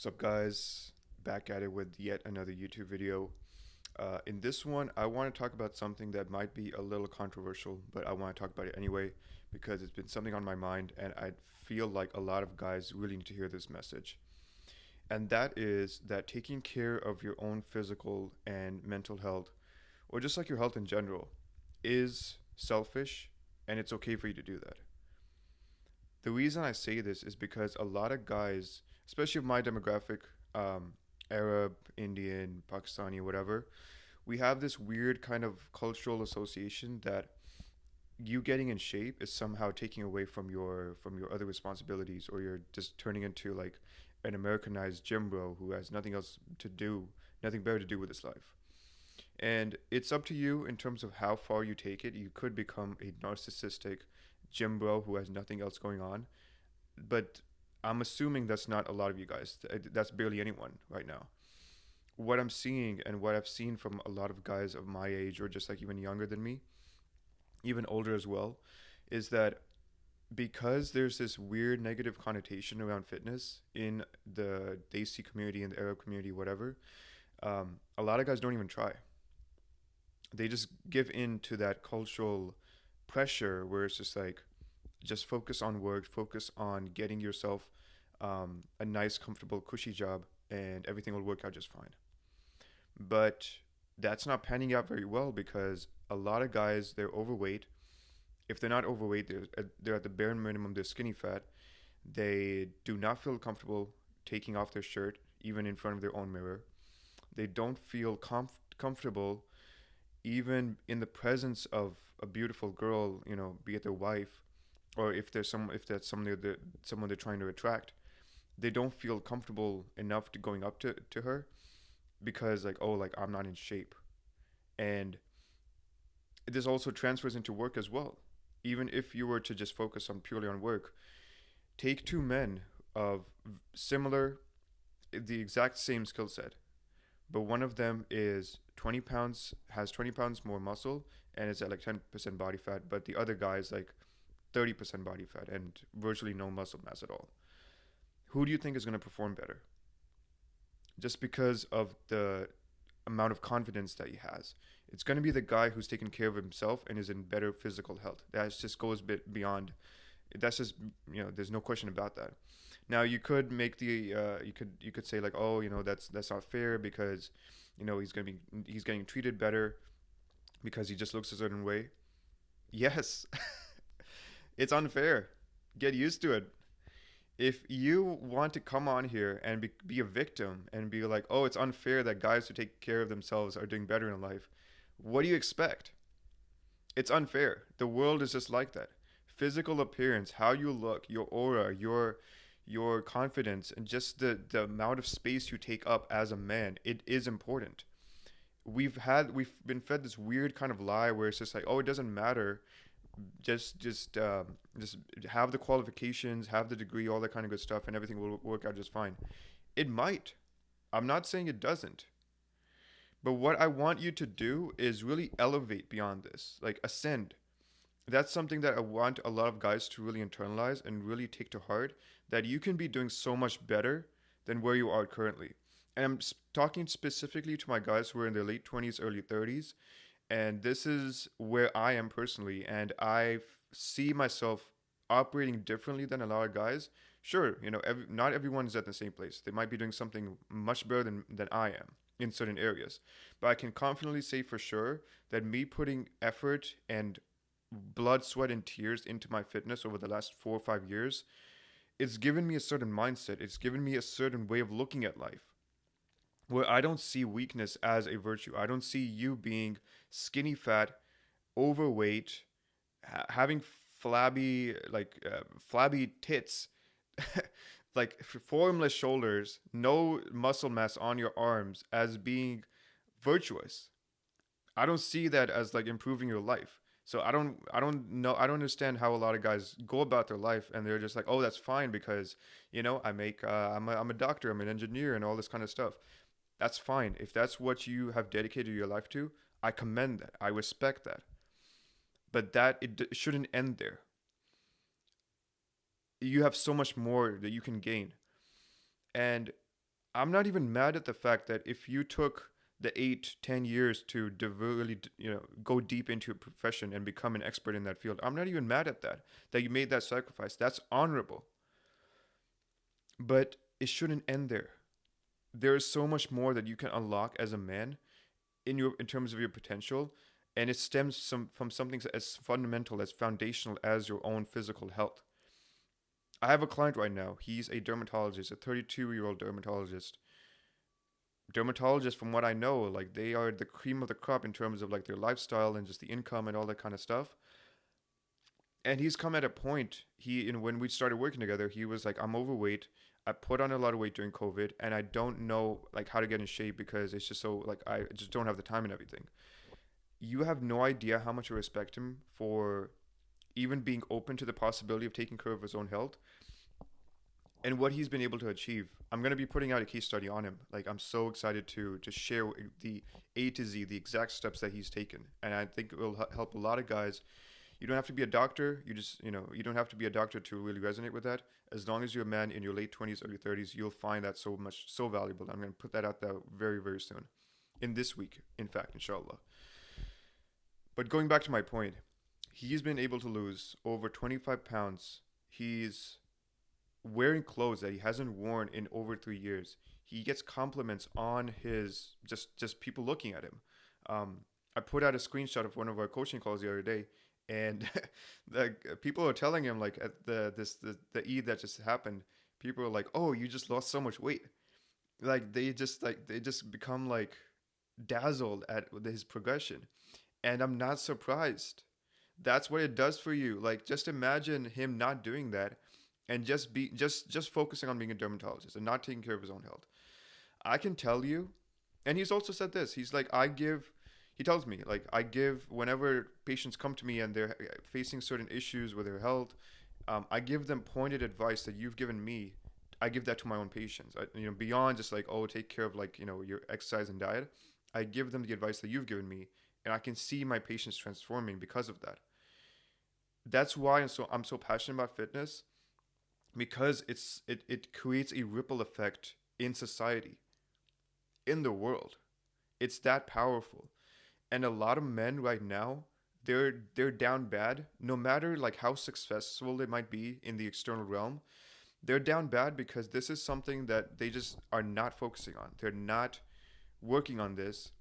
What's up, guys? Back at it with yet another YouTube video. In this one, I want to talk about something that might be a little controversial, but I want to talk about it anyway because it's been something on my mind, and I feel like a lot of guys really need to hear this message. And that is that taking care of your own physical and mental health, or just like your health in general, is selfish, and it's okay for you to do that. The reason I say this is because a lot of guys, especially of my demographic, um, Arab, Indian, Pakistani, whatever, we have this weird kind of cultural association that you getting in shape is somehow taking away from your other responsibilities, or you're just turning into like an Americanized gym bro who has nothing else to do, nothing better to do with his life. And it's up to you in terms of how far you take it. You could become a narcissistic gym bro who has nothing else going on, but I'm assuming that's not a lot of you guys. That's barely anyone right now. What I'm seeing and what I've seen from a lot of guys of my age, or just like even younger than me, even older as well, is that because there's this weird negative connotation around fitness in the Desi community and the Arab community, whatever, a lot of guys don't even try. They just give in to that cultural pressure where it's just like, just focus on work, focus on getting yourself a nice, comfortable, cushy job, and everything will work out just fine. But that's not panning out very well because a lot of guys, they're overweight. If they're not overweight, they're at the bare minimum, they're skinny fat. They do not feel comfortable taking off their shirt, even in front of their own mirror. They don't feel comfortable even in the presence of a beautiful girl, be it their wife, or if that's someone they're trying to attract. They don't feel comfortable enough to going up to her because, like, oh, like, I'm not in shape. And this also transfers into work as well. Even if you were to just focus on purely on work, take two men of similar, the exact same skill set, but one of them is 20 pounds, has 20 pounds more muscle, and is at like 10% body fat, but the other guy is like 30% body fat and virtually no muscle mass at all. Who do you think is going to perform better? Just because of the amount of confidence that he has. It's going to be the guy who's taken care of himself and is in better physical health. That just goes a bit beyond. That's just, there's no question about that. Now you could make the you could say like, oh, that's not fair because he's getting treated better because he just looks a certain way. Yes, it's unfair. Get used to it. If you want to come on here and be a victim and be like, oh, it's unfair that guys who take care of themselves are doing better in life, what do you expect? It's unfair. The world is just like that. Physical appearance, how you look, your aura, your confidence, and just the amount of space you take up as a man, it is important. We've been fed this weird kind of lie where it's just like, oh, it doesn't matter, just have the qualifications, have the degree, all that kind of good stuff, and everything will work out just fine. It might. I'm not saying it doesn't. But what I want you to do is really elevate beyond this, like ascend. That's something that I want a lot of guys to really internalize and really take to heart, that you can be doing so much better than where you are currently. And I'm talking specifically to my guys who are in their late 20s, early 30s, and this is where I am personally, and see myself operating differently than a lot of guys. Sure, not everyone is at the same place. They might be doing something much better than I am in certain areas, but I can confidently say for sure that me putting effort and blood, sweat, and tears into my fitness over the last 4 or 5 years, it's given me a certain mindset. It's given me a certain way of looking at life where I don't see weakness as a virtue. I don't see you being skinny fat, overweight, having flabby tits, like formless shoulders, no muscle mass on your arms as being virtuous. I don't see that as like improving your life. So I don't understand how a lot of guys go about their life and they're just like, oh, that's fine because I'm a doctor, I'm an engineer, and all this kind of stuff. That's fine. If that's what you have dedicated your life to, I commend that. I respect that. But it shouldn't end there. You have so much more that you can gain. And I'm not even mad at the fact that if you took the 8, 10 years to really, go deep into a profession and become an expert in that field, I'm not even mad at that. That you made that sacrifice. That's honorable. But it shouldn't end there. There is so much more that you can unlock as a man in terms of your potential, and it stems from something as fundamental, as foundational as your own physical health. I have a client right now. He's a dermatologist, a 32-year-old dermatologist. Dermatologists, from what I know, like they are the cream of the crop in terms of like their lifestyle and just the income and all that kind of stuff. And he's come at a point. When we started working together, he was like, "I'm overweight. I put on a lot of weight during COVID, and I don't know like how to get in shape because it's just so like I just don't have the time and everything." You have no idea how much I respect him for even being open to the possibility of taking care of his own health and what he's been able to achieve. I'm going to be putting out a case study on him. Like I'm so excited to share the A to Z, the exact steps that he's taken, and I think it will help a lot of guys. You don't have to be a doctor. You don't have to be a doctor to really resonate with that. As long as you're a man in your late 20s, early 30s, you'll find that so valuable. I'm going to put that out there very, very soon, in this week, in fact, inshallah. But going back to my point, he's been able to lose over 25 pounds. He's wearing clothes that he hasn't worn in over 3 years. He gets compliments on his just people looking at him. I put out a screenshot of one of our coaching calls the other day, and the people are telling him like at the Eid that just happened. People are like, "Oh, you just lost so much weight." They just become like dazzled at his progression, and I'm not surprised. That's what it does for you. Like just imagine him not doing that and just focusing on being a dermatologist and not taking care of his own health. I can tell you, and he's also said this. He's like, he tells me like I give whenever patients come to me and they're facing certain issues with their health, I give them pointed advice that you've given me. I give that to my own patients. Beyond just like, oh, take care of like your exercise and diet. I give them the advice that you've given me, and I can see my patients transforming because of that. That's why I'm so passionate about fitness, because it creates a ripple effect in society, in the world. It's that powerful. And a lot of men right now, they're down bad, no matter like how successful they might be in the external realm. They're down bad because this is something that they just are not focusing on. They're not working on this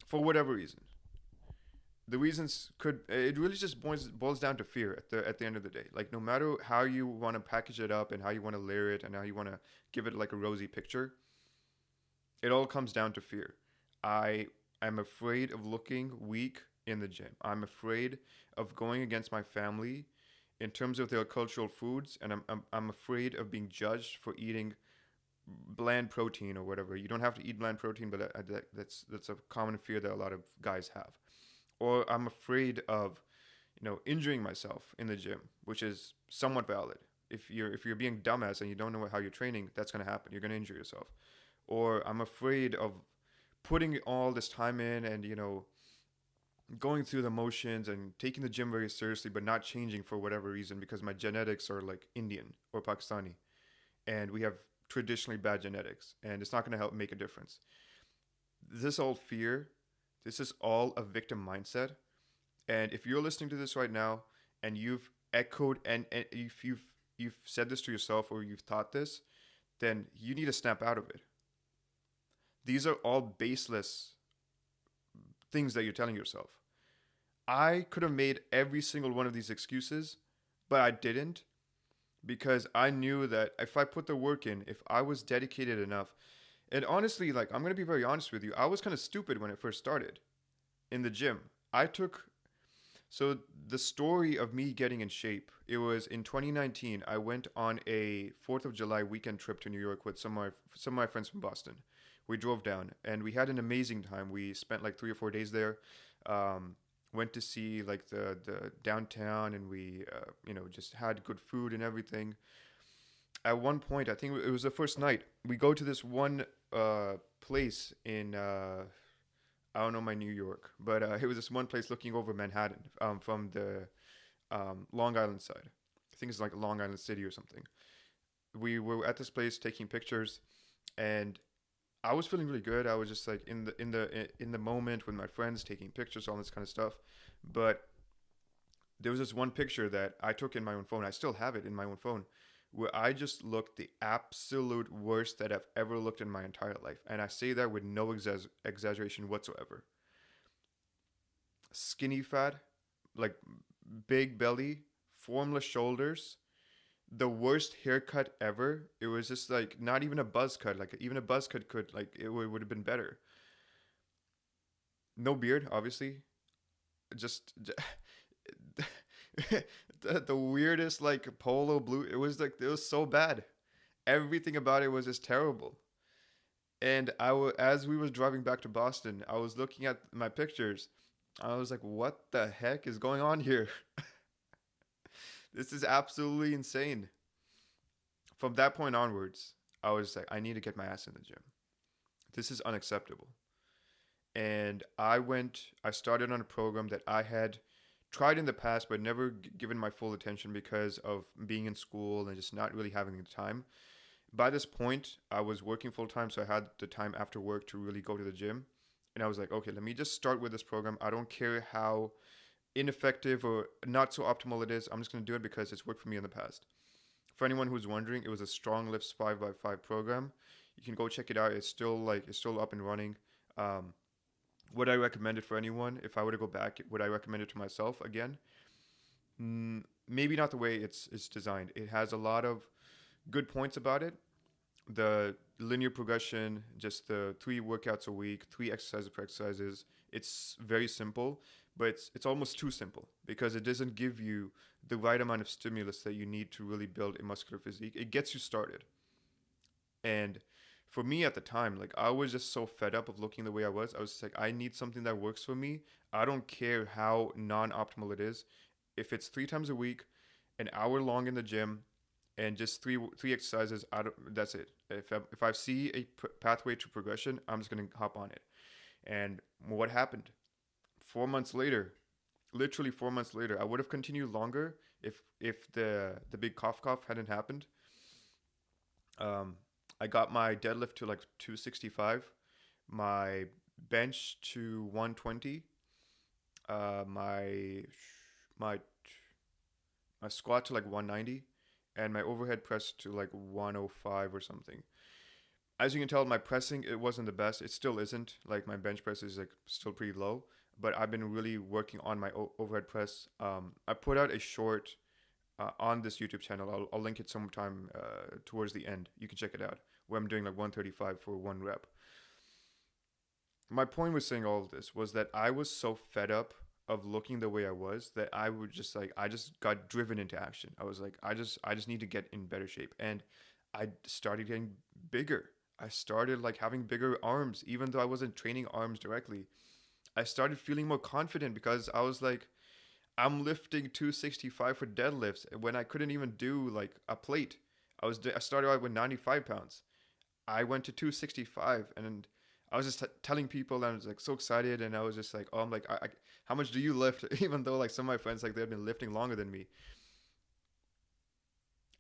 for whatever reason. The reasons could it really just boils down to fear at the end of the day. Like no matter how you want to package it up and how you want to layer it and how you want to give it like a rosy picture, it all comes down to fear. I am afraid of looking weak in the gym. I'm afraid of going against my family in terms of their cultural foods, and I'm afraid of being judged for eating bland protein or whatever. You don't have to eat bland protein, but that's a common fear that a lot of guys have. Or I'm afraid of injuring myself in the gym, which is somewhat valid. If you're being dumbass and you don't know how you're training, that's going to happen. You're going to injure yourself. Or I'm afraid of putting all this time in and going through the motions and taking the gym very seriously, but not changing for whatever reason because my genetics are like Indian or Pakistani, and we have traditionally bad genetics, and it's not going to help make a difference. This all fear, this is all a victim mindset. And if you're listening to this right now and you've echoed and if you've said this to yourself or you've thought this, then you need to snap out of it. These are all baseless things that you're telling yourself. I could have made every single one of these excuses, but I didn't, because I knew that if I put the work in, if I was dedicated enough, and honestly, like I'm gonna be very honest with you, I was kind of stupid when it first started in the gym. I took So the story of me getting in shape, it was in 2019. I went on a 4th of July weekend trip to New York with some of my friends from Boston. We drove down and we had an amazing time. We spent like 3 or 4 days there. Um, Went to see like the downtown, and we just had good food and everything. At one point, I think it was the first night, we go to this one place in I don't know my New York, but it was this one place looking over Manhattan from the Long Island side. I think it's like Long Island City or something. We were at this place taking pictures, And I was feeling really good. I was just like in the moment with my friends, taking pictures, all this kind of stuff. But there was this one picture that I took in my own phone. I still have it in my own phone, where I just looked the absolute worst that I've ever looked in my entire life. And I say that with no exaggeration whatsoever. Skinny fat, like big belly, formless shoulders, the worst haircut ever. It was just like not even a buzz cut. Like even a buzz cut could like it would have been better. No beard, obviously. Just the weirdest like polo blue. It was like it was so bad. Everything about it was just terrible. And as we was driving back to Boston, I was looking at my pictures. I was like, "What the heck is going on here? This is absolutely insane." From that point onwards, I was like, "I need to get my ass in the gym. This is unacceptable." And I started on a program that I had tried in the past but never given my full attention because of being in school and just not really having the time. By this point, I was working full time, so I had the time after work to really go to the gym. And I was like, okay, let me just start with this program. I don't care how ineffective or not so optimal it is. I'm just going to do it because it's worked for me in the past. For anyone who's wondering, it was a Strong Lifts 5x5 program. You can go check it out. It's still up and running. Um, would I recommend it for anyone? If I were to go back, would I recommend it to myself again? Maybe not the way it's designed. It has a lot of good points about it. The linear progression, just the 3 workouts a week, 3 exercises per exercises. It's very simple, but it's almost too simple because it doesn't give you the right amount of stimulus that you need to really build a muscular physique. It gets you started. And for me at the time, like I was just so fed up of looking the way I was. I was just like, I need something that works for me. I don't care how non-optimal it is. If it's 3 times a week, an hour long in the gym, and just three exercises, that's it. If I see a pathway to progression, I'm just gonna hop on it. And what happened? 4 months later, literally 4 months later, I would have continued longer if the big cough hadn't happened. Um, I got my deadlift to like 265, my bench to 120, my my squat to like 190, and my overhead press to like 105 or something. As you can tell, my pressing it wasn't the best. It still isn't. Like my bench press is like still pretty low, but I've been really working on my overhead press. I put out a short on this YouTube channel. I'll link it sometime towards the end. You can check it out where I'm doing like 135 for 1 rep. My point with saying all of this was that I was so fed up of looking the way I was that I would just like I just got driven into action. I was like I just need to get in better shape, and I started getting bigger. I started like having bigger arms even though I wasn't training arms directly. I started feeling more confident because I was like I'm lifting 265 for deadlifts when I couldn't even do like a plate. I started out with 95 pounds. I went to 265, and I was just telling people that I was like so excited, and I was just like, oh, I'm like, how much do you lift? Even though like some of my friends like they've been lifting longer than me,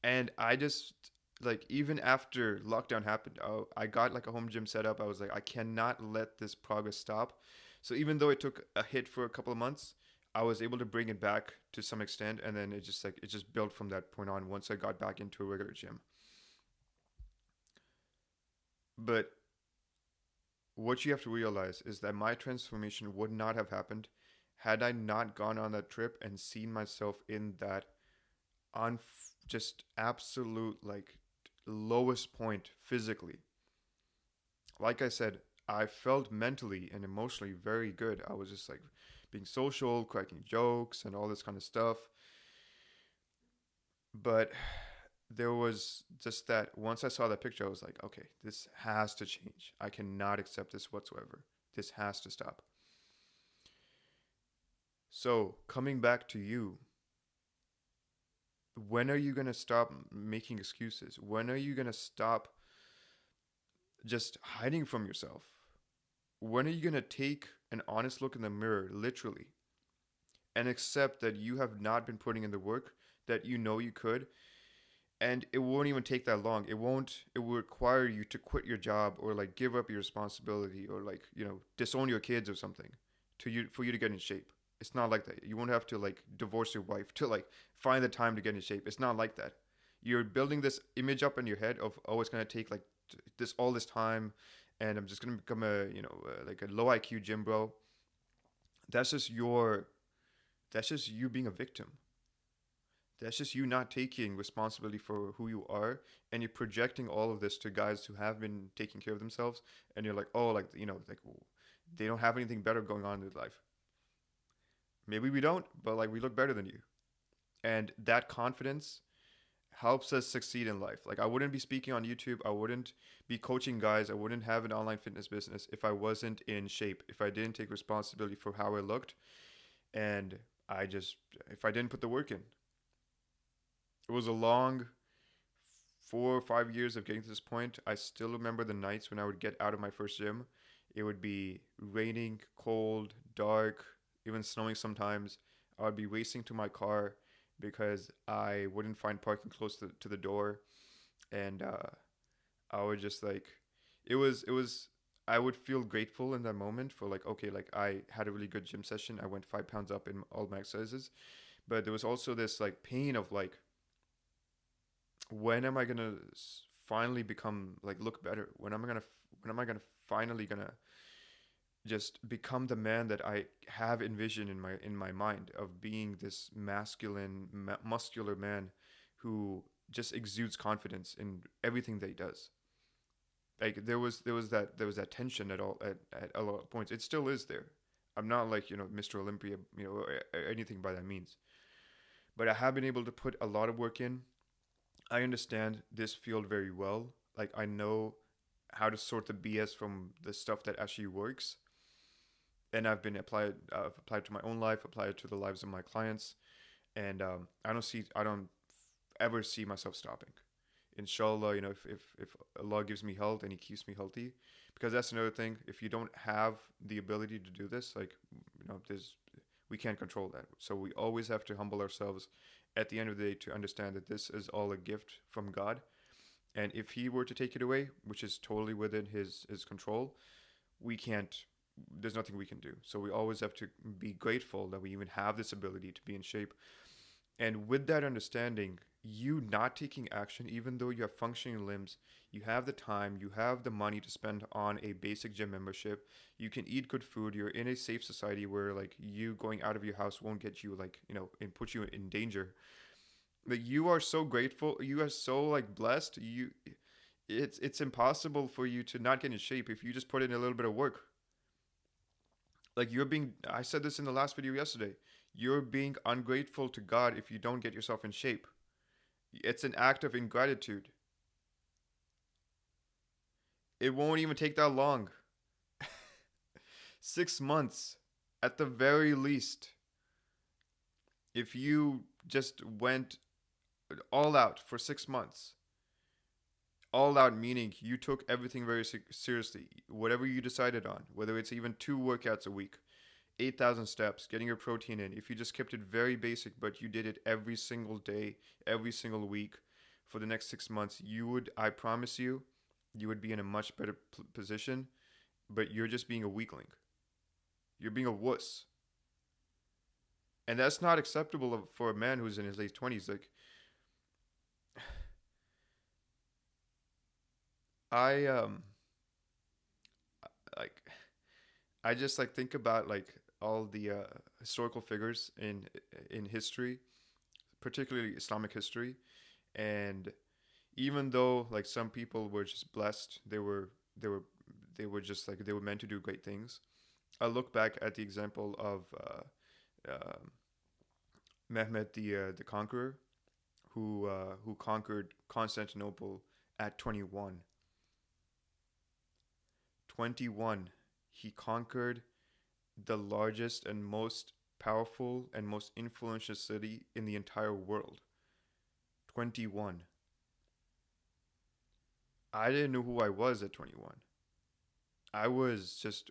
and I just like even after lockdown happened, I got like a home gym set up. I was like, I cannot let this progress stop. So even though it took a hit for a couple of months, I was able to bring it back to some extent, and then it just built from that point on. Once I got back into a regular gym, but what you have to realize is that my transformation would not have happened had I not gone on that trip and seen myself in that on just absolute like lowest point physically. Like I said, I felt mentally and emotionally very good. I was just like being social, cracking jokes, and all this kind of stuff. But there was just that once I saw that picture, I was like, okay, this has to change. I cannot accept this whatsoever. This has to stop. So, coming back to you, when are you going to stop making excuses? When are you going to stop just hiding from yourself? When are you going to take an honest look in the mirror, literally, and accept that you have not been putting in the work that you know you could? and it won't even take that long. It will require you to quit your job or like give up your responsibility or like, disown your kids or something for you to get in shape. It's not like that. You won't have to like divorce your wife to like find the time to get in shape. It's not like that. You're building this image up in your head of, oh, it's going to take like this all this time, and I'm just going to become a, like a low IQ gym bro. That's just your that's just you being a victim. That's just you not taking responsibility for who you are, and you're projecting all of this to guys who have been taking care of themselves, and you're like, oh, like, like, they don't have anything better going on in their life. Maybe we don't, but like we look better than you, and that confidence helps us succeed in life. Like, I wouldn't be speaking on YouTube, I wouldn't be coaching guys, I wouldn't have an online fitness business if I wasn't in shape, if I didn't take responsibility for how I looked, and I just if I didn't put the work in. It was a long 4 or 5 years of getting to this point. I still remember the nights when I would get out of my first gym. It would be raining, cold, dark, even snowing sometimes. I would be racing to my car because I wouldn't find parking close to the door. And I would just like, I would feel grateful in that moment for like, okay, like I had a really good gym session. I went 5 pounds up in all my exercises. But there was also this like pain of like, when am I gonna finally become like look better? When am I gonna finally gonna just become the man that I have envisioned in my mind of being this masculine, muscular man who just exudes confidence in everything that he does. Like there was that tension at a lot of points. It still is there. I'm not like Mr. Olympia, or anything by that means. But I have been able to put a lot of work in. I understand this field very well. Like I know how to sort the BS from the stuff that actually works, and I've applied to my own life, applied to the lives of my clients, and I don't ever see myself stopping. Inshallah, if Allah gives me health and He keeps me healthy, because that's another thing. If you don't have the ability to do this, like there's we can't control that. So we always have to humble ourselves at the end of the day to understand that this is all a gift from God. And if He were to take it away, which is totally within His control, we can't. There's nothing we can do. So we always have to be grateful that we even have this ability to be in shape. And with that understanding, you not taking action, even though you have functioning limbs, you have the time, you have the money to spend on a basic gym membership, you can eat good food, you're in a safe society where like you going out of your house won't get you like, and put you in danger. Like you are so grateful, you are so like blessed. It's impossible for you to not get in shape if you just put in a little bit of work. Like I said this in the last video yesterday, you're being ungrateful to God if you don't get yourself in shape. It's an act of ingratitude. It won't even take that long. 6 months at the very least. If you just went all out for 6 months, all out meaning you took everything very seriously, whatever you decided on, whether it's even 2 workouts a week, 8,000 steps, getting your protein in, if you just kept it very basic, but you did it every single day, every single week for the next 6 months, I promise you would be in a much better position, but you're just being a weakling. You're being a wuss. And that's not acceptable for a man who's in his late 20s. I, like, I just like think about like all the historical figures in history, particularly Islamic history, and even though like some people were just blessed, they were they were just like they were meant to do great things. I look back at the example of Mehmed the Conqueror, who conquered Constantinople at 21. 21. He conquered the largest and most powerful and most influential city in the entire world. 21. I didn't know who I was at 21. I was just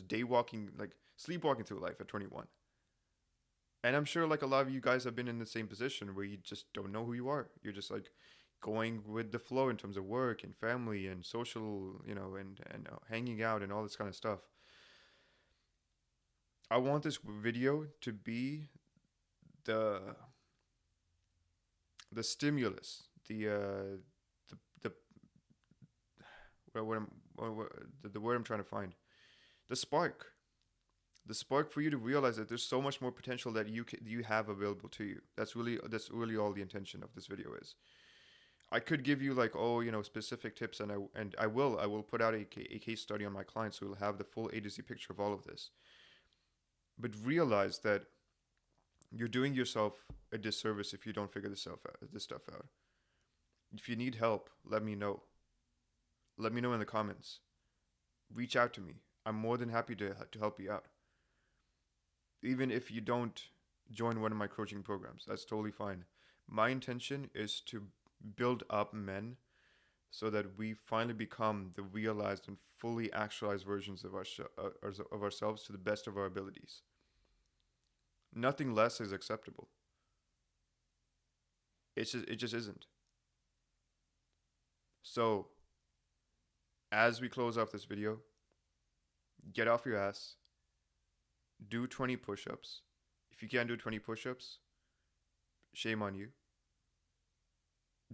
day walking, like sleepwalking through life at 21. And I'm sure like a lot of you guys have been in the same position where you just don't know who you are. You're just like going with the flow in terms of work and family and social, and hanging out and all this kind of stuff. I want this video to be the stimulus, the what I'm what, the word I'm trying to find, the spark, for you to realize that there's so much more potential that you have available to you. That's really all the intention of this video is. I could give you like, specific tips, and I will put out a case study on my clients who will have the full A to Z picture of all of this. But realize that you're doing yourself a disservice if you don't figure this stuff out. If you need help, let me know. Let me know in the comments. Reach out to me. I'm more than happy to help you out. Even if you don't join one of my coaching programs, that's totally fine. My intention is to build up men so that we finally become the realized and fully actualized versions of ourselves to the best of our abilities. Nothing less is acceptable. It just isn't. So, as we close off this video, get off your ass, do 20 push-ups. If you can't do 20 push-ups, shame on you.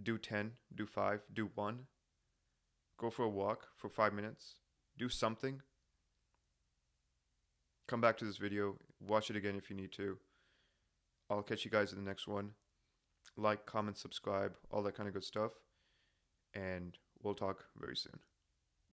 Do 10, do 5, do 1. Go for a walk for 5 minutes. Do something. Come back to this video. Watch it again if you need to. I'll catch you guys in the next one. Like, comment, subscribe, all that kind of good stuff. And we'll talk very soon.